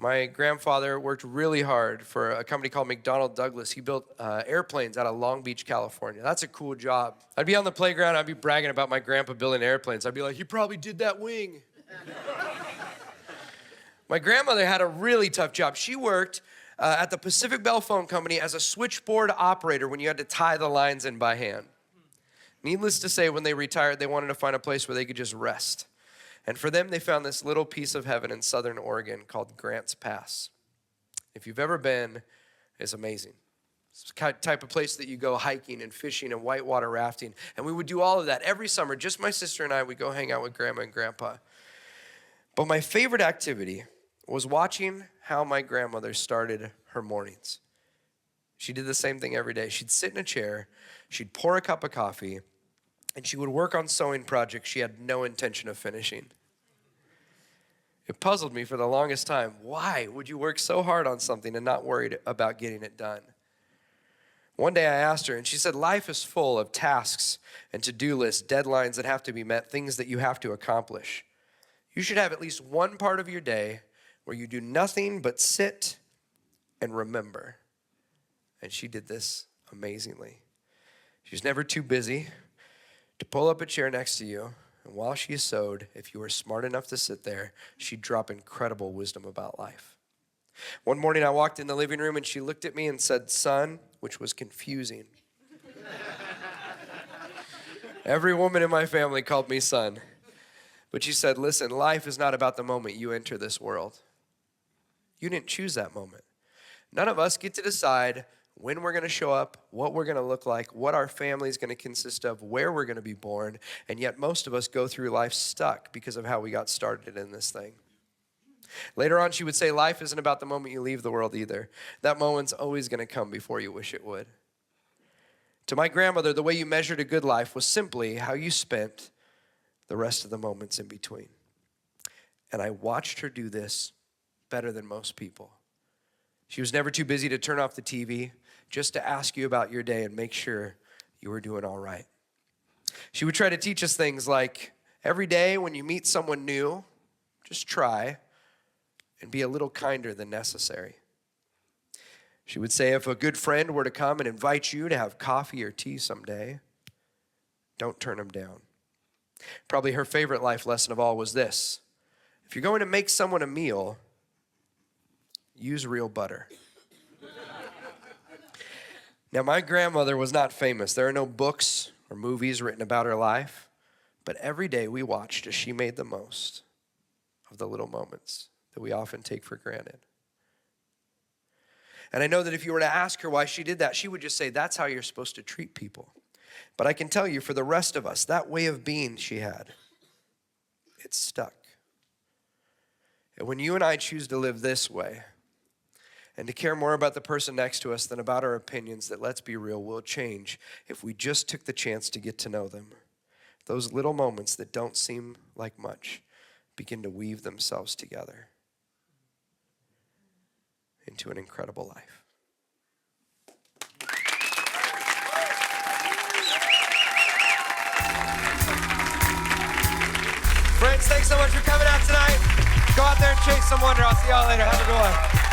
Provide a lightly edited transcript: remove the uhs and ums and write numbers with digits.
My grandfather worked really hard for a company called McDonnell Douglas. He built airplanes out of Long Beach, California. That's a cool job. I'd be on the playground, I'd be bragging about my grandpa building airplanes. I'd be like, he probably did that wing. My grandmother had a really tough job. She worked at the Pacific Bell Phone Company as a switchboard operator when you had to tie the lines in by hand. Needless to say, when they retired, they wanted to find a place where they could just rest. And for them, they found this little piece of heaven in southern Oregon called Grants Pass. If you've ever been, it's amazing. It's the type of place that you go hiking and fishing and whitewater rafting. And we would do all of that every summer. Just my sister and I would go hang out with Grandma and Grandpa. But my favorite activity was watching how my grandmother started her mornings. She did the same thing every day. She'd sit in a chair, she'd pour a cup of coffee, and she would work on sewing projects she had no intention of finishing. It puzzled me for the longest time. Why would you work so hard on something and not worried about getting it done? One day I asked her, and she said, life is full of tasks and to-do lists, deadlines that have to be met, things that you have to accomplish. You should have at least one part of your day where you do nothing but sit and remember. And she did this amazingly. She's never too busy to pull up a chair next to you, and while she sewed, if you were smart enough to sit there, she'd drop incredible wisdom about life. One morning I walked in the living room and she looked at me and said, son, which was confusing. Every woman in my family called me son. But she said, listen, life is not about the moment you enter this world. You didn't choose that moment. None of us get to decide when we're going to show up, what we're going to look like, what our family is going to consist of, where we're going to be born, and yet most of us go through life stuck because of how we got started in this thing. Later on, she would say, life isn't about the moment you leave the world either. That moment's always going to come before you wish it would. To my grandmother, the way you measured a good life was simply how you spent the rest of the moments in between. And I watched her do this better than most people. She was never too busy to turn off the TV just to ask you about your day and make sure you were doing all right. She would try to teach us things like, every day when you meet someone new, just try and be a little kinder than necessary. She would say, if a good friend were to come and invite you to have coffee or tea someday, don't turn them down. Probably her favorite life lesson of all was this: if you're going to make someone a meal, use real butter. Now, my grandmother was not famous. There are no books or movies written about her life, but every day we watched as she made the most of the little moments that we often take for granted. And I know that if you were to ask her why she did that, she would just say, that's how you're supposed to treat people. But I can tell you, for the rest of us, that way of being she had, it's stuck. And when you and I choose to live this way, and to care more about the person next to us than about our opinions that, let's be real, will change if we just took the chance to get to know them. Those little moments that don't seem like much begin to weave themselves together into an incredible life. Friends, thanks so much for coming out tonight. Go out there and chase some wonder. I'll see y'all later. Have a good one.